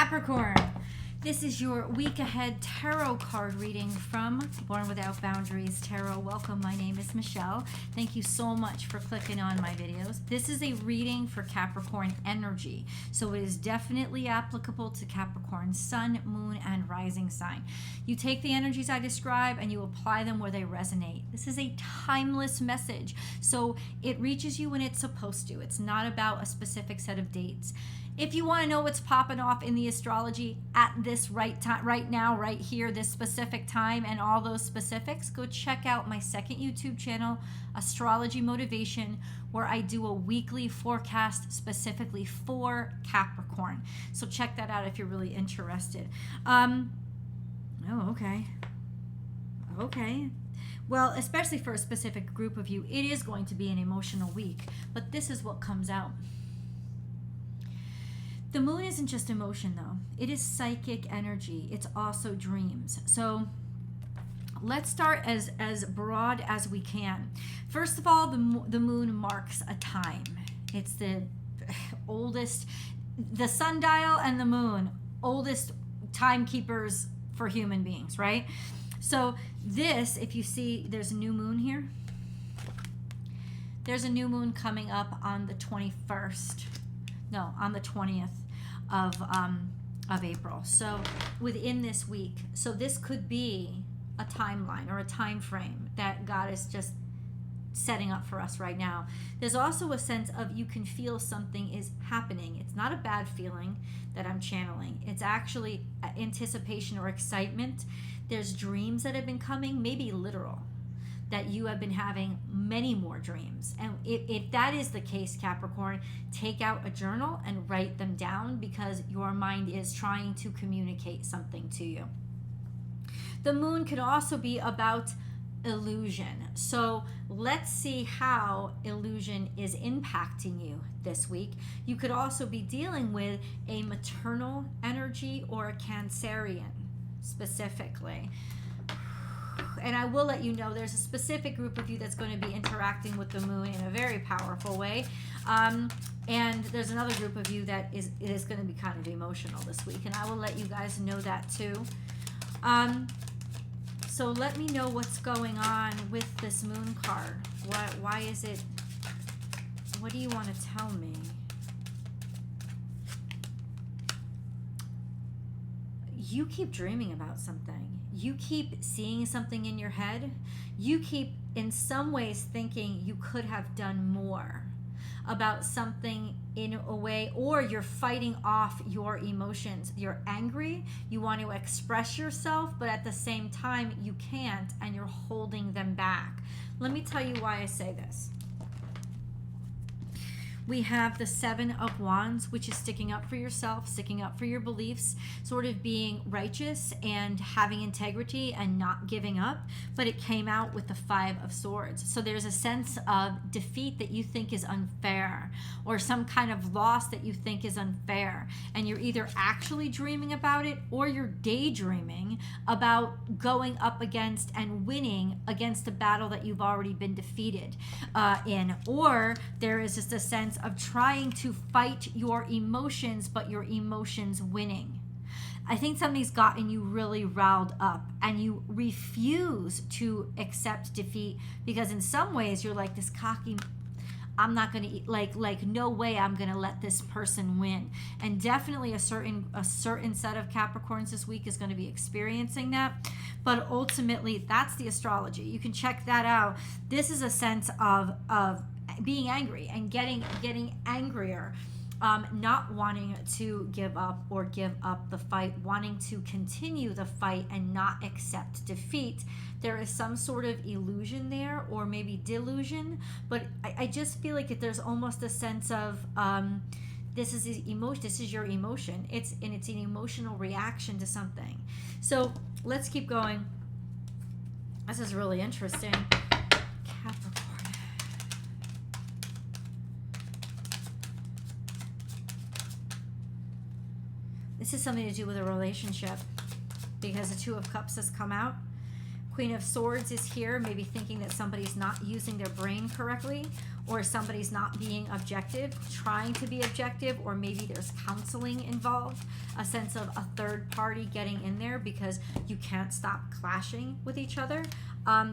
Capricorn, this is your week ahead tarot card reading from Born Without Boundaries Tarot. Welcome, my name is Michelle. Thank you so much for clicking on my videos. This is a reading for Capricorn energy, so it is definitely applicable to Capricorn sun, moon, and rising sign. You take the energies I describe and you apply them where they resonate. This is a timeless message, so it reaches you when it's supposed to. It's not about a specific set of dates. If you want to know what's popping off in the astrology at this right time, right now, right here, this specific time, and all those specifics, go check out my second YouTube channel, Astrology Motivation, where I do a weekly forecast specifically for Capricorn. So check that out if you're really interested. Okay. Well, especially for a specific group of you, it is going to be an emotional week, but this is what comes out. The moon isn't just emotion, though. It is psychic energy. It's also dreams. So let's start as broad as we can. First of all, the moon marks a time. It's the oldest, the sundial and the moon, oldest timekeepers for human beings, right? So this, if you see, there's a new moon here. There's a new moon coming up on the 21st. No, on the 20th of April. So within this week. So this could be a timeline or a time frame that God is just setting up for us right now. There's also a sense of you can feel something is happening. It's not a bad feeling that I'm channeling. It's actually anticipation or excitement. There's dreams that have been coming, maybe literal, that you have been having many more dreams. And if that is the case, Capricorn, take out a journal and write them down because your mind is trying to communicate something to you. The moon could also be about illusion. So let's see how illusion is impacting you this week. You could also be dealing with a maternal energy or a Cancerian specifically. And I will let you know there's a specific group of you that's going to be interacting with the moon in a very powerful way. And there's another group of you that is going to be kind of emotional this week. And I will let you guys know that too. So let me know what's going on with this moon card. Why is it? What do you want to tell me? You keep dreaming about something. You keep seeing something in your head. You keep, in some ways, thinking you could have done more about something in a way, or you're fighting off your emotions. You're angry. You want to express yourself, but at the same time, you can't, and you're holding them back. Let me tell you why I say this. We have the Seven of Wands, which is sticking up for yourself, sticking up for your beliefs, sort of being righteous and having integrity and not giving up. But it came out with the Five of Swords. So there's a sense of defeat that you think is unfair, or some kind of loss that you think is unfair. And you're either actually dreaming about it, or you're daydreaming about going up against and winning against a battle that you've already been defeated in. Or there is just a sense of trying to fight your emotions, but your emotions winning. I think something's gotten you really riled up and you refuse to accept defeat because in some ways you're like this cocky, I'm not going to like no way I'm going to let this person win. And definitely a certain set of Capricorns this week is going to be experiencing that. But ultimately, that's the astrology. You can check that out. This is a sense of being angry and getting angrier, not wanting to give up or give up the fight, wanting to continue the fight and not accept defeat. There is some sort of illusion there, or maybe delusion, but I just feel like there's almost a sense of this is emotion. This is your emotion. It's an emotional reaction to something. So let's keep going. This is really interesting. Capricorn. This is something to do with a relationship because the Two of Cups has come out. Queen of Swords is here, maybe thinking that somebody's not using their brain correctly, or somebody's not being objective, trying to be objective, or maybe there's counseling involved, a sense of a third party getting in there because you can't stop clashing with each other.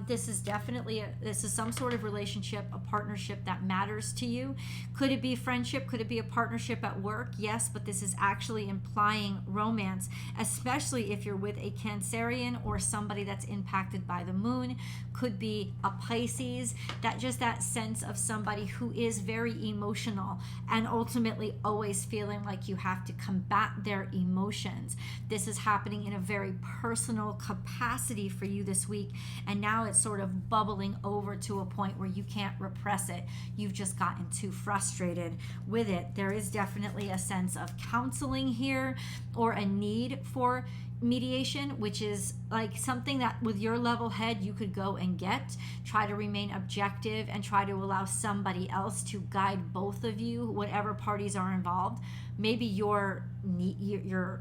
This is definitely this is some sort of relationship, a partnership that matters to you. Could it be friendship? Could it be a partnership at work? Yes, but this is actually implying romance, especially if you're with a Cancerian or somebody that's impacted by the moon. Could be a Pisces. That sense of somebody who is very emotional and ultimately always feeling like you have to combat their emotions. This is happening in a very personal capacity for you this week, and now it's sort of bubbling over to a point where you can't repress it. You've just gotten too frustrated with it. There is definitely a sense of counseling here, or a need for mediation, which is like something that with your level head you could go and get. Try to remain objective and try to allow somebody else to guide both of you, whatever parties are involved. Maybe you're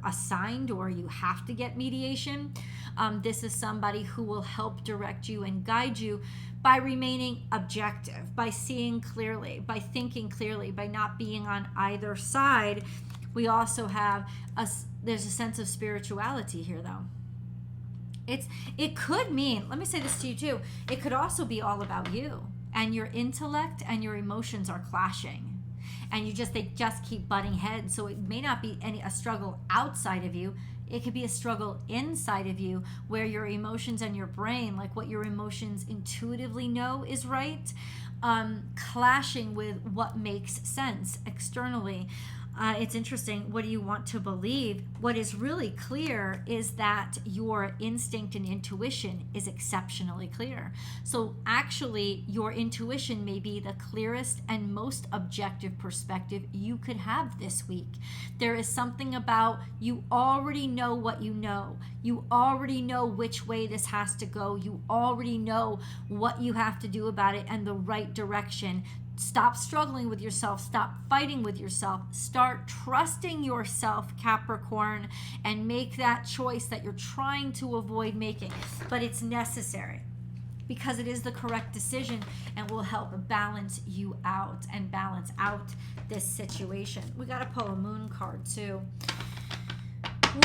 assigned or you have to get mediation. This is somebody who will help direct you and guide you by remaining objective, by seeing clearly, by thinking clearly, by not being on either side. We also have there's a sense of spirituality here, though. It could mean, let me say this to you too, it could also be all about you, and your intellect and your emotions are clashing, and they just keep butting heads. So it may not be a struggle outside of you. It could be a struggle inside of you, where your emotions and your brain, like what your emotions intuitively know is right, clashing with what makes sense externally. It's interesting. What do you want to believe? What is really clear is that your instinct and intuition is exceptionally clear. So actually, your intuition may be the clearest and most objective perspective you could have this week. There is something about you already know what you know. You already know which way this has to go. You already know what you have to do about it and the right direction. Stop struggling with yourself. Stop fighting with yourself. Start trusting yourself, Capricorn, and make that choice that you're trying to avoid making. But it's necessary because it is the correct decision and will help balance you out and balance out this situation. We got to pull a moon card too.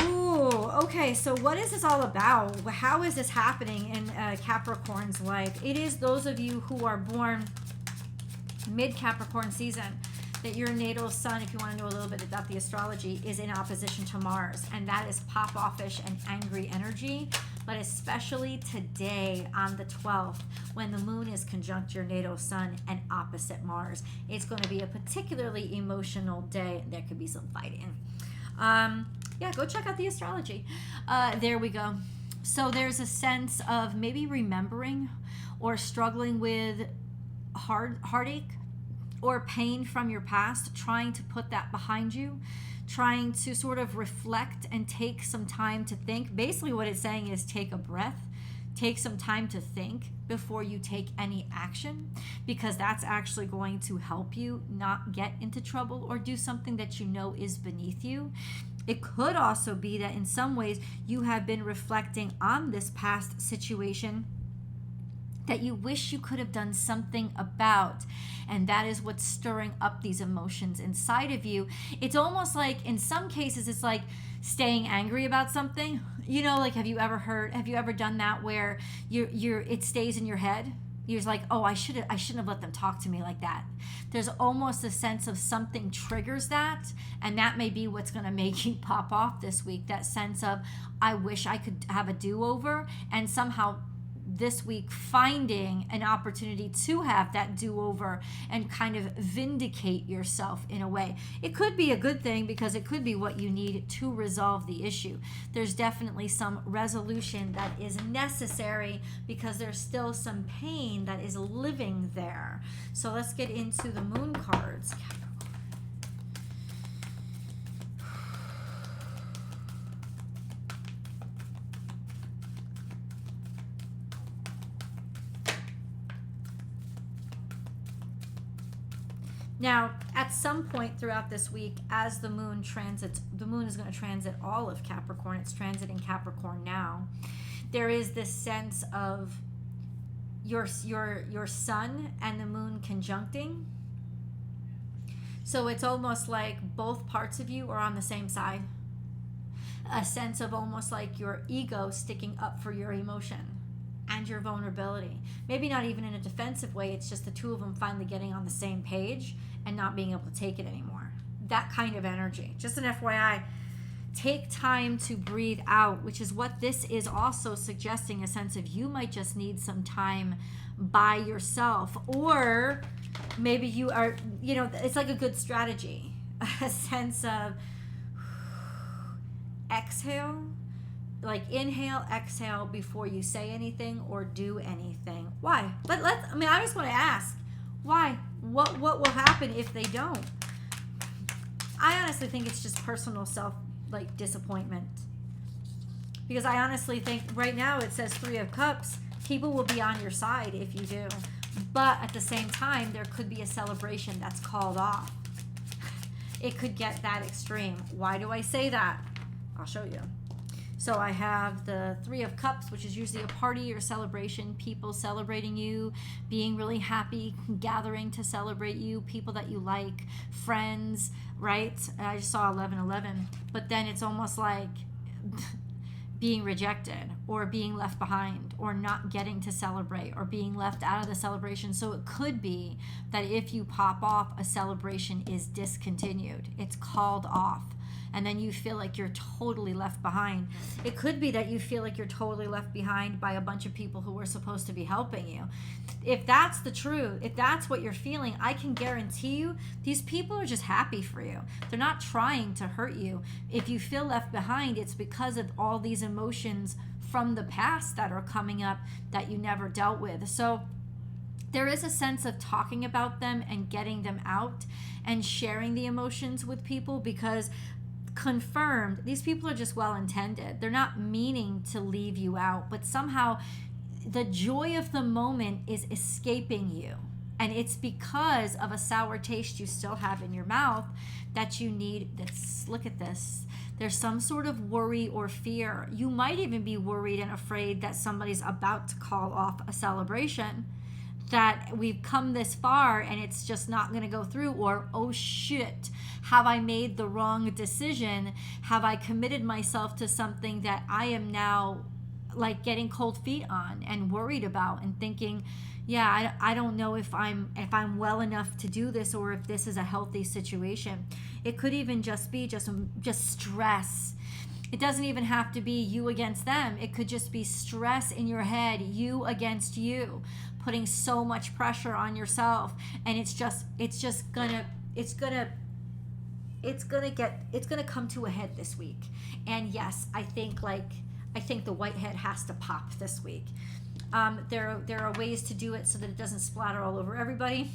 Ooh, okay, so what is this all about? How is this happening in Capricorn's life? It is those of you who are born mid-Capricorn season, that your natal sun, if you want to know a little bit about the astrology, is in opposition to Mars, and that is pop-offish and angry energy. But especially today on the 12th, when the moon is conjunct your natal sun and opposite Mars, it's going to be a particularly emotional day. There could be some fighting. Yeah, go check out the astrology. There we go. So there's a sense of maybe remembering or struggling with heartache or pain from your past, trying to put that behind you, trying to sort of reflect and take some time to think. Basically what it's saying is take a breath, take some time to think before you take any action, because that's actually going to help you not get into trouble or do something that you know is beneath you. It could also be that in some ways you have been reflecting on this past situation that you wish you could have done something about, and that is what's stirring up these emotions inside of you. It's almost like, in some cases, it's like staying angry about something. You know, like have you ever done that where it stays in your head? You're just like, oh, I shouldn't have let them talk to me like that. There's almost a sense of something triggers that, and that may be what's going to make you pop off this week. That sense of, I wish I could have a do-over, and somehow this week finding an opportunity to have that do-over and kind of vindicate yourself in a way. It could be a good thing because it could be what you need to resolve the issue. There's definitely some resolution that is necessary because there's still some pain that is living there. So let's get into the moon cards. Now, at some point throughout this week, as the moon transits, the moon is going to transit all of Capricorn. It's transiting Capricorn now. There is this sense of your sun and the moon conjuncting. So it's almost like both parts of you are on the same side. A sense of almost like your ego sticking up for your emotion and your vulnerability. Maybe not even in a defensive way, it's just the two of them finally getting on the same page and not being able to take it anymore. That kind of energy. Just an FYI, take time to breathe out, which is what this is also suggesting, a sense of you might just need some time by yourself. Or maybe you are, it's like a good strategy, a sense of exhale, like inhale, exhale before you say anything or do anything. Why? I just want to ask, why? What will happen if they don't? I honestly think it's just personal disappointment. Because I honestly think right now it says 3 of Cups. People will be on your side if you do. But at the same time, there could be a celebration that's called off. It could get that extreme. Why do I say that? I'll show you. So I have the 3 of Cups, which is usually a party or celebration, people celebrating you, being really happy, gathering to celebrate you, people that you like, friends, right? I just saw 1111, but then it's almost like being rejected or being left behind or not getting to celebrate or being left out of the celebration. So it could be that if you pop off, a celebration is discontinued. It's called off. And then you feel like you're totally left behind. It could be that you feel like you're totally left behind by a bunch of people who were supposed to be helping you. If that's the truth, if that's what you're feeling, I can guarantee you these people are just happy for you. They're not trying to hurt you. If you feel left behind, it's because of all these emotions from the past that are coming up that you never dealt with. So there is a sense of talking about them and getting them out and sharing the emotions with people, because confirmed, these people are just well intended. They're not meaning to leave you out, but somehow the joy of the moment is escaping you, and it's because of a sour taste you still have in your mouth that you need this. Look at this. There's some sort of worry or fear. You might even be worried and afraid that somebody's about to call off a celebration, that we've come this far and it's just not going to go through, or oh shit, have I made the wrong decision? Have I committed myself to something that I am now like getting cold feet on and worried about and thinking, yeah, I don't know if I'm well enough to do this, or if this is a healthy situation. It could even just be just stress. It doesn't even have to be you against them. It could just be stress in your head, you against you, putting so much pressure on yourself, and it's gonna come to a head this week. And yes, I think the whitehead has to pop this week. There are ways to do it so that it doesn't splatter all over everybody.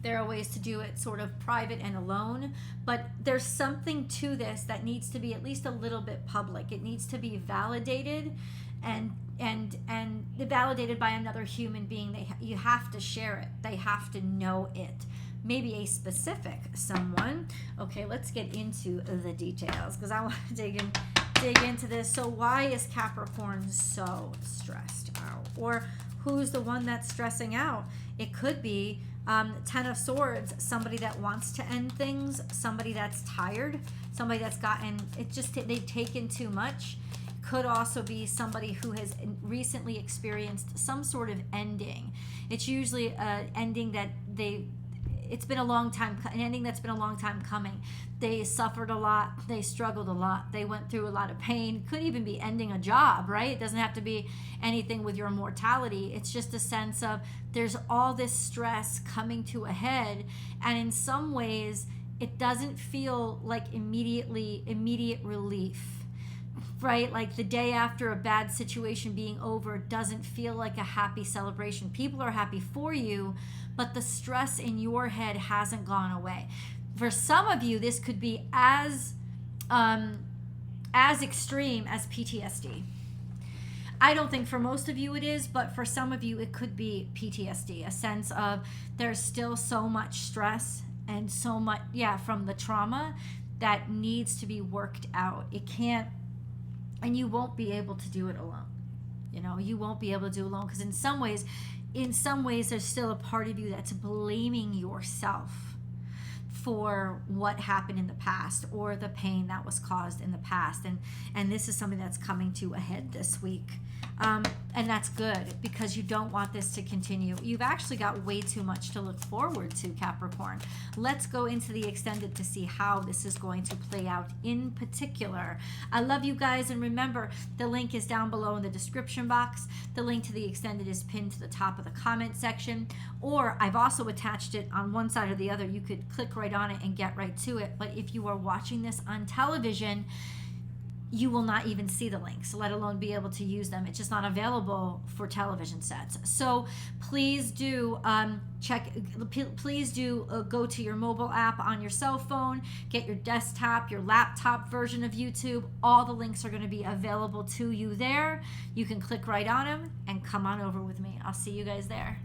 There are ways to do it sort of private and alone, but there's something to this that needs to be at least a little bit public. It needs to be validated and validated by another human being. You have to share it. They have to know it. Maybe a specific someone. Okay, let's get into the details, because I want to dig into this. So why is Capricorn so stressed out? Or who's the one that's stressing out? It could be 10 of Swords, somebody that wants to end things, somebody that's tired, somebody that's they've taken too much. Could also be somebody who has recently experienced some sort of ending. It's usually an ending that it's been a long time, an ending that's been a long time coming. They suffered a lot, they struggled a lot, they went through a lot of pain. Could even be ending a job, right? It doesn't have to be anything with your mortality. It's just a sense of there's all this stress coming to a head, and in some ways it doesn't feel like immediate relief, right? Like the day after a bad situation being over doesn't feel like a happy celebration. People are happy for you, but the stress in your head hasn't gone away. For some of you, this could be as extreme as PTSD. I don't think for most of you it is, but for some of you it could be PTSD, a sense of there's still so much stress and so much, from the trauma that needs to be worked out. It can't, and you won't be able to do it alone. You know, you won't be able to do alone, because in some ways, there's still a part of you that's blaming yourself for what happened in the past or the pain that was caused in the past. And this is something that's coming to a head this week. And that's good, because you don't want this to continue. You've actually got way too much to look forward to, Capricorn. Let's go into the extended to see how this is going to play out in particular. I love you guys, and remember, the link is down below in the description box. The link to the extended is pinned to the top of the comment section, or I've also attached it on one side or the other. You could click right on it and get right to it. But if you are watching this on television, you will not even see the links, let alone be able to use them. It's just not available for television sets. So please do go to your mobile app on your cell phone, get your desktop, your laptop version of YouTube. All the links are going to be available to you there. You can click right on them and come on over with me. I'll see you guys there.